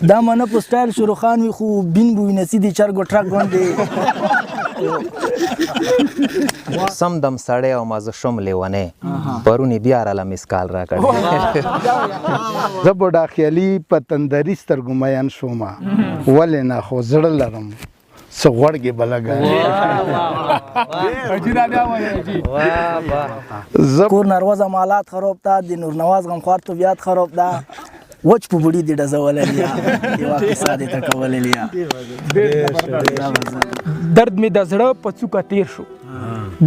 دا منه په سټایل شروع خان وي خو بین بوی نسی دی چرګو ټرک باندې سم دم سړی او مزه شوم لیونی پرونی بیا راله مسکال راکړی زه بوډا خیالي په تندري سترګو میان شومه ولې نه خو زړه لرم څه غوړګې به لګوي کور نروز مالات خراب ده د نور نواز غمخوار طبیعت خراب ده وچ په بوډي دی ډزوللی یوه کیسه دې ته کوللی درد می د زړه په څوکه تیر شو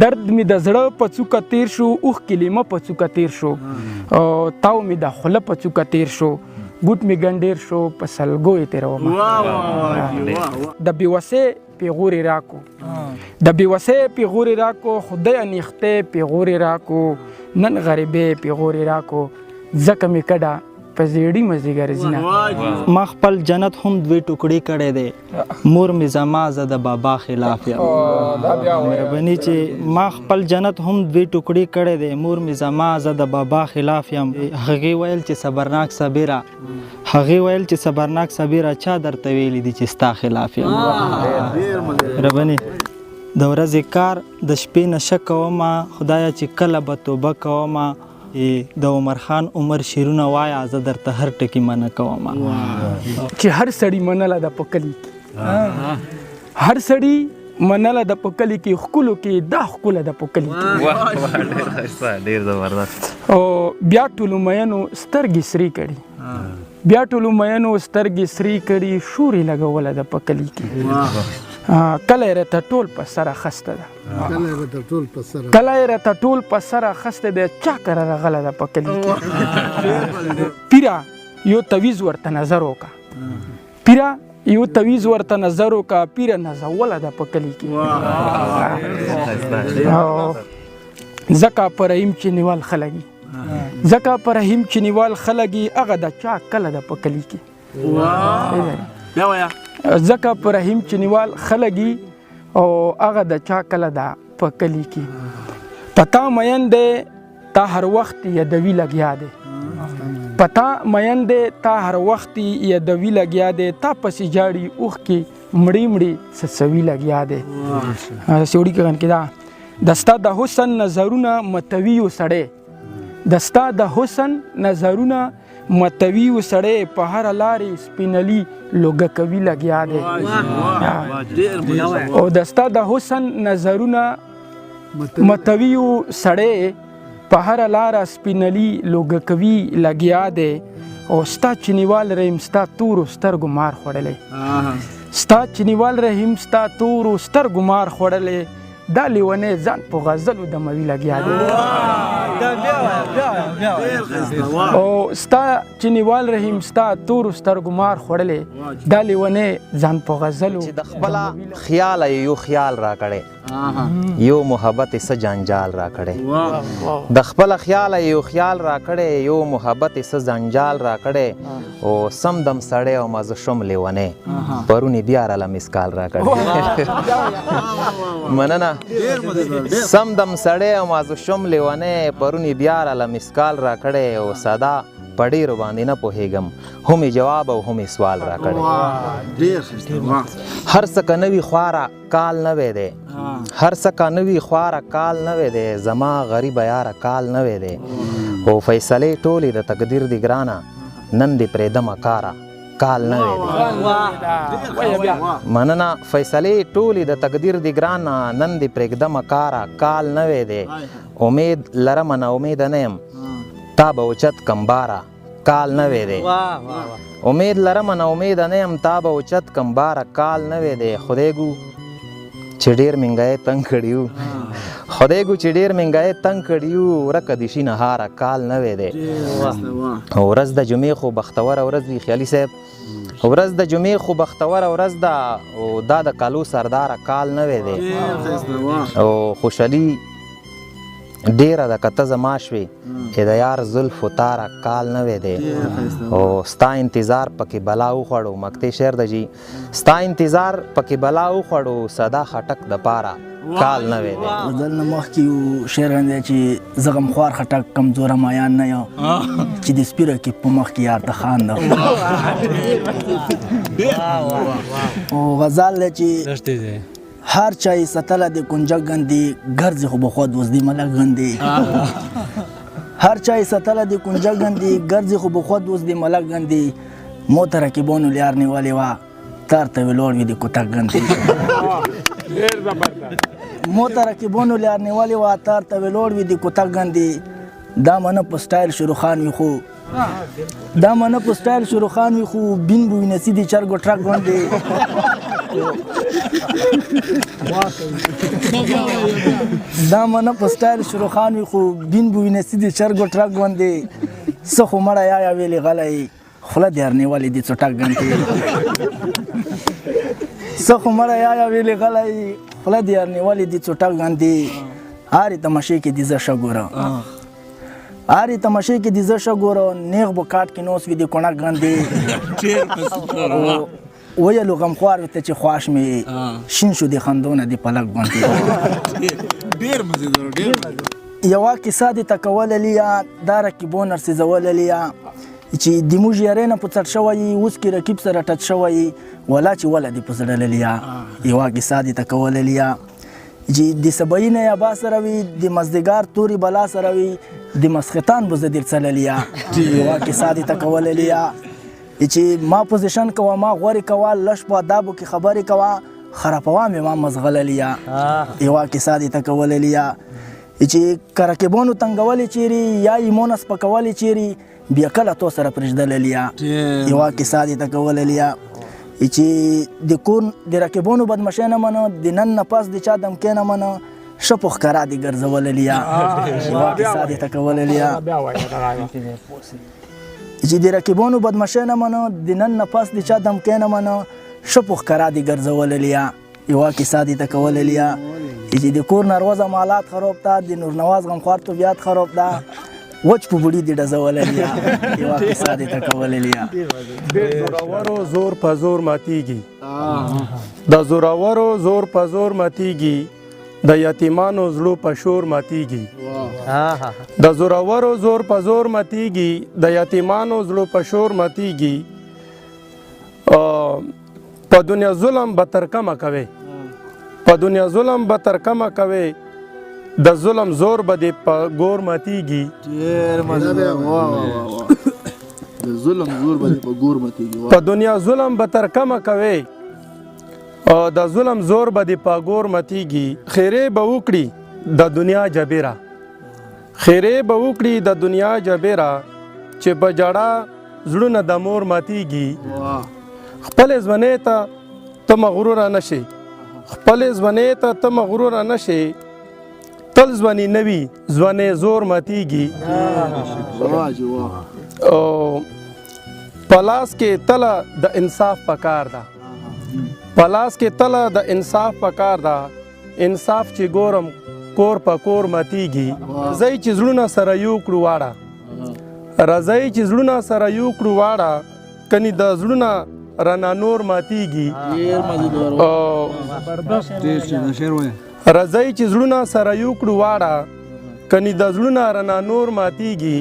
درد می د زړه په څوکه تیر شو اوښ کلمه په څوکه تیر شو تاو می د خوله په څوکه تیر شو ګوټ می ګنډیر شو په سلګو یې تېرومه د بېوسۍ پیغورې راکو د بېوسۍ پیغورې راکو خدای انیختې پیغورې راکو نن غریبې پیغورې راکو ځکه مې کډه په زیړي مزدیګر ځینه ما خپل جنت هم دوی ټوکړې کړی دی مور مې زما زه د بابا خلاف یم مهرباني چې ما خپل جنت هم دوی ټوکړې کړی دی مور مې زما زه د بابا خلاف یم هغې ویل چې صبرناک صبیره هغې ویل چې صبرناک صبیره چا درته ویلي دي چې ستا خلاف یم مهرباني د ورځې کار د شپې نشه کومه خدایه چې کله به توبه کومه د عمر خان عمر شیرونه وایه زه درته هر ټکي منع کوم چې هر سړي منله د په کلي کې هر سړي منله د په کلي کې ښکلو کې دا ښکله د په کلي کې ډېر زبردست او بیا ټولو مینو سترګې سرې کړي بیا ټولو مینو سترګې سرې کړي شورې لګوله د په کلي کې کله یې راته ټول په سره خسته ده کله یې راته ټول په سره خسته ده چا کره راغله ده په کلي کې پیره یو تویز ورته نظر وکړه پیره یو تویز ورته نظر وکړه پیره نازوله ده په کلي کې ځکه په رحیم چې نیوال خلګي ځکه په رحیم چې نیوال خلګي هغه د چا کله ده په کلي کې ځکه په رحیم چنیوال خلګي او هغه د چا کله ده په کلي کې پتا مین دی تا هر وخت یادوي لګیا دی پتا مین دی تا هر وخت یادوي لګیا دی تا پسې جاړي اوښ کې مړې مړې سسوي لګیا دی سیوړي کغن کې دا دستا د حسن نظرونه متوي سړی دستا د حسن نظرونه متوي سړی په هر لارې سپینلي لوګه کوي لګیا دی او دستا د حسن نظرونه متوي سړی په هر لاره سپینلي لوګه کوي لګیا دی او ستا چنیوال رحیم ستا تورو سترګو مار خوړلی ستا چنیوال رحیم ستا تورو سترګو مار خوړلی دا لیونی ځان په غزلو دموي لګیا دی او ستا چنیوال رحیم ستا تورو سترګو مار خوړلی دا لیونی ځان په غزلو چې د خپله خیاله یو خیال راکړی یو محبت څه جنجال راکړی د خپله خیاله یو خیال راکړی یو محبت څه جنجال راکړی او سم دم سړی او مزه شوم لیونی پرونی بیا راله مسکال راکړی مننه سم دم سړی او مازه شوم لیونی پرونی بیا راله مسکال راکړی او ساده په ډېرو باندې نه پوهېږم هم جواب او هم سوال راکړی هر څه که نوي خواره کال نوی دی هر څه که نوي خواره کال نوی دی زما غریبه یاره کال نوی دی او فیصلې ټولې د تقدیر دی ګرانه نن دې پرېږدمه کاره کال نوی دی مننه فیصلې ټولې د تقدیر دی ګرانه نن دې پرېږدمه کاره کال نوی دی امید لرمه نه امیده نه یم تا به اوچت کم باره کال نوی دی امید لرمه نه امیده نه یم تا به اوچت کم باره کال نوی دی خدای ګو چې ډېر مهنګی تنګ کړي یو خدای ګو چې ډېر مهنګی تنګ کړي یو ورکه د شي نهاره کال نوی دی ورځ د جمعې خو بختوره ورځ وي خیالي صاحب ورځ د جمعې خو بختوره ورځ ده او دا د کالو سرداره کال نوی دی او خوشحالي ډیره د که ته زما شوې د یار زلفو تاره کال نوی دی او ستا انتظار پکې بلا وخوړو مکتې شعر د جي ستا انتظار پکې بلا وخوړو صدا خټک د پاره کال نوی دی. غزل نه مخکې یو شعر دی چې زه غمخوار خټک کمزوره مایان نه یم چې د سپیره کې په مخ کې یار ته خاندم. او غزل دی چې هر چای ستله د کنجک ګندې ګرځي خو بخوا دوزدي ملک ګندې. هر چای ستله د کنجک ګندې ګرځي خو بخوا دوزدي ملک ګندې. مو ته رقیبانو لیار نیولې وه تار ته ویلوړ وي د کوتک ګندې. مو ته رقیبانو لیار نیولې وه تار ته ویلوړ وي د کوتک ګندې. دا منه په سټایل شروخان وي خو دا منه په سټایل شروخان وي خو بین بوی نسی د چرګو ټرک ګندې. دا منه په سټایل شروخان وي خو بین بوی نسی د چرګو ټرک ګندې. څه خو مړه یا ویلې غلی خوله د هرنیوالې د څټک ګندې. څه خو مړه یا ویلې غلی خوله د هرنیوالې د څټک ګندې. هرې تماشې کې د زه ښه ګوره هرې تماشې کې د زه ښه ګوره نیغ به کاټ کې نوس وي د کونړک ګندې. ویلو غمخوار ته چې خواش مې شین شو د خندونه د پلک ګندې. یوه کیسه دې ته کوله لیا دا رقیبو نرسېزوله لیا چې د موږ یارۍ نه په څټ شوی اوس کې رقیب سره ټچ شوی ولا چې وله دې په زړه للیا. یوه کیسه دې ته کوله لیا چې د سبایي نه یابا سره وي د مزدګار تورې بلا سره وي د مسختان به زه در څله لیا. یوه کیسه دې ته کوله لیا چې ما پوزیشن کوه ما غورې کوه لش په آدابو کې خبرې کوه خرابوه مې ما مزغله لیا. یوه کیسه دې ته کوله لیا چې که رقیبانو تنګولې چیرې یا ایمونه سپکولې چیرې بیا کله تو سره پرېږدله لیا. یوه کیسه دې ته کوله لیا چې د کور د رقیبانو بدمشۍ نه منه د نن نه پس د چا دمکۍ نه منه ښه په ښکاره دې ګرځوله لیا. یوه کیسه دې ته کوله لیا چې د رقیبانو بدمشۍ نه منه د نن نه پس د چا دمکۍ نه منه ښه په ښکاره دې ګرځوله لیا. یوه کیسه دې ته کوله لیا چې د کور نروزه مالات خراب ده د نورنواز غمخوار طبیعت خراب ده وچ په بوډي دې ډزوله لیا. یوه کیسه دې ته کوله لیا د زورورو زور په زور ماتیږي د زورورو زور په زور ماتیږي د یتیمانو زړو په شور ماتیږي. د زورورو زور په زور ماتیږي د یتیمانو زړو په شور ماتیږي. په دنیا ظلم به تر کمه کوي په دنیا ظلم به تر کمه کوي د ظلم زور به دې په ګور ماتیږي. په دنیا ظلم به تر کمه کوي د ظلم زور به دې په ګور ماتیږي. خیرې به وکړي د دنیا جبیره خیرې به وکړي د دنیا جبیره چې په جړه زړونه د مور ماتیږي. خپلې ځوانۍ ته ته مغروره نشې خپلې ځوانۍ ته ته مغروره نشې تل ځواني نه وي ځوانۍ زور ماتیږي. په لاس کې تله د انصاف پکار ده په لاس کې تله د انصاف پکار ده انصاف چې ګورم کور په کور ماتیږي. راځئ چې زړونه سره یو کړو واړه راځئ چې زړونه سره یو کړو واړه کني د زړونه رڼا نور ماتیږي. راځئ چې زړونه سره یو کړو واړه کني د زړونه رڼا نور ماتیږي.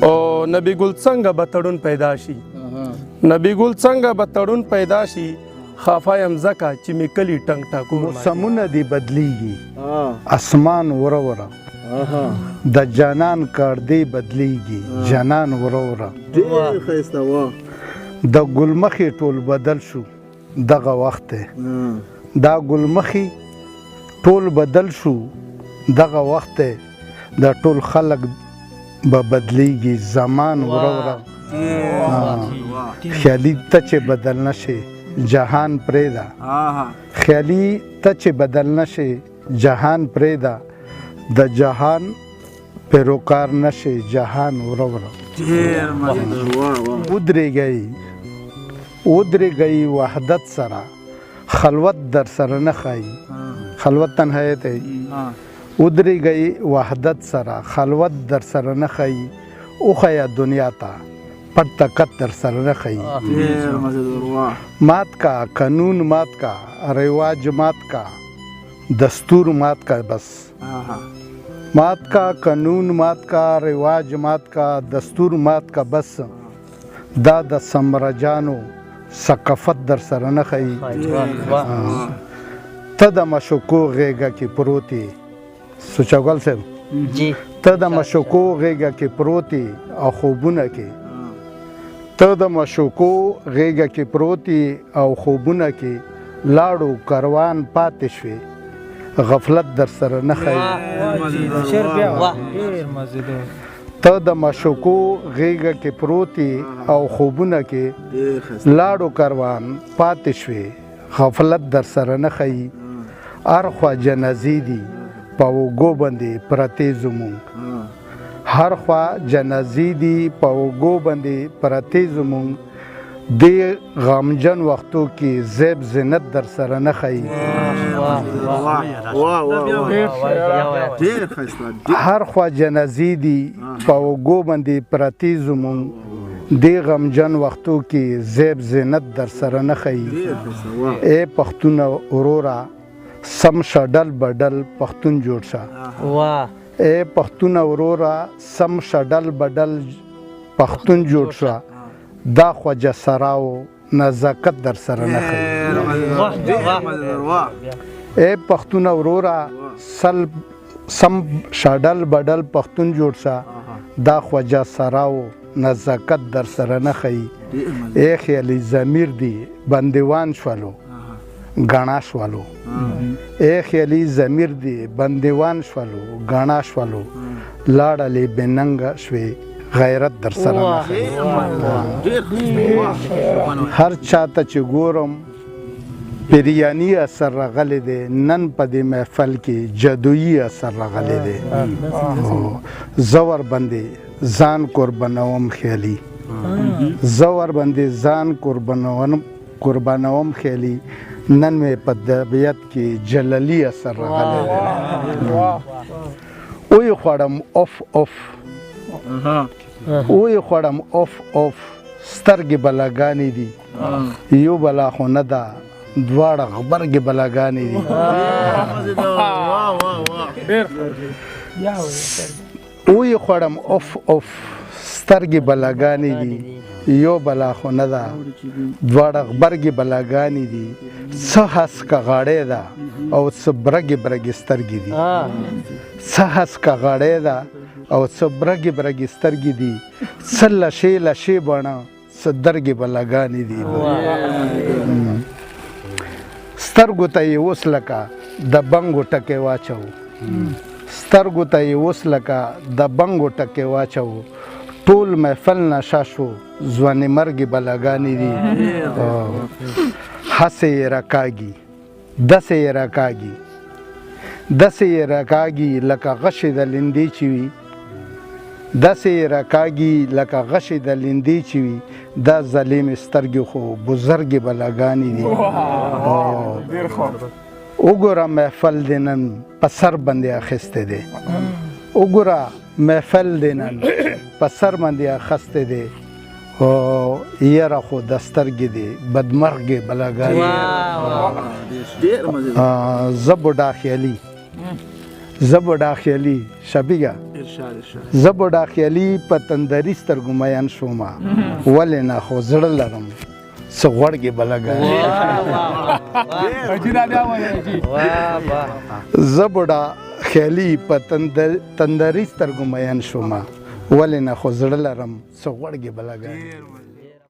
او نبی ګل څنګه به تړون پیدا شي نبی ګل څنګه به تړون پیدا شي خفه یم ځکه چې مې کلي ټنګ ټاکور موسمونه دې بدلیږي اسمان وره وره د جانان کاردې بدلیږي جانان وره وره د ګلمخې ټول بدل شو دغه وخت دا ګلمخې ټول بدل شو دغه وخت د ټول خلق به بدلیږي زمان وره وره خیالي ته چې بدل نشي جهان پرېږده خیالي ته چې بدل نشي جهان پرېږده د جهان پیروکار نشي جهان وره وره ودرېږئ وحدت سره خلوت در سره نه ښایي خلوت تنهایت ودرېږئ وحدت سره خلوت در سره نه ښایي وښیه دنیا ته پټ طاقت در سره نه ښایي مات کا قانون مات کا رواج مات کا دستور مات کا بس مات کا قانون مات کا رواج مات کا دستور مات کا بس دا د سمرجانو ثقافت در سره نه ښیي ته د مشوکو غېږه کې پروت یې سوچاګل صاحب ته د مشوکو غېږه کې پروت یې او خوبونه کې ته د مشوکو غېږه کې پروت یې او خوبونه کې لاړو کاروان پاتې شوې غفلت در سره نه ښیي ته د مشوکو غېږه کې پروت یې او خوبونه کې لاړو کاروان پاتې شوې غفلت در سره نه ښیي هر خوا جنازې دي په اوږو باندې پرتې زمونږ هر خوا جنازې دي په اوږو باندې پرتې زمونږ دې غمجن وختو کې زیب زینت در سره نه ښیي هر خوا جنازې دي په اوږو باندې پرتې زمونږ دې غمجن وختو کې زیب زینت در سره نه ښیي ای پښتونه وروره سم شه ډل بدل پښتون جوړ شه ای پښتونه وروره سم شه ډل بدل پښتون جوړ شه دا خواجه سراو نزاکت در سره نه ښیي ای پښتونه وروره سم شه ډل بدل پښتون جوړ شه دا خواجه سراو نزاکت در سره نه ښیي ای خیالي ضمیر دی بندیوان شولو ګاڼه شولو ای خیالي ضمیر دی بندیوان شولو ګاڼه شولو لاړلې بېننګه شوې غیرت در سره نه ښیي هر چاته چې ګورم پیریانی اثر راغلی دی نن په دې محفل کې جادویي اثر راغلی دی زه ورباندې ځان قربانوم خیالي زه ورباندې ځان قربانوم خیالي نن مې په طبیعت کې جلالی اثر راغلی دی وی خوړم اوف اوف وی خوړم اوف اوف سترګې بلاګانې دي یو بلا خو نه ده دواړه غبرګې بلاګانې دي وی خوړم اوف اوف سترګې بلاګانې دي یو بلا خو نه ده دواړه غبرګې بلاګانې دي څه هسکه غاړې ده او څه برګې برګې سترګې دي څه هسکه غاړې ده او څه برګې برګې سترګې دي څه لشې لشې بڼه څه درګې بلاګانې دي سترګو ته یې اوس لکه د بنګو ټکی واچو سترګو ته یې اوس لکه د بنګو ټکی واچو ټول محفل نشه شو ځوانې مرګې بلاګانې دي هسې یې راکاږي دسې یې راکاږي دسې یې راکاږي لکه غشې د لیندې چې وي داسې یې راکاږي لکه غشې د لیندې چې وي دا ظلمې سترګې خو بزرګې بلاګانې دي وګوره محفل دې نن په سر باندې اخیستی دی وګوره محفل دې نن په سر باندې اخیستی دی یاره خو د سترګې دی بدمرغې بلاګانې زه بوډا خیالي زه بوډا خیالي شبیګه زه بوډا خیالي په تندري سترګو میان شومه ولې نه خو زړه لرم څه غوړګې بلاګانې زه بوډا خیالي په تندري سترګو میان شومه ولې نه خو زړه لرم څه غوړګې بلاګانې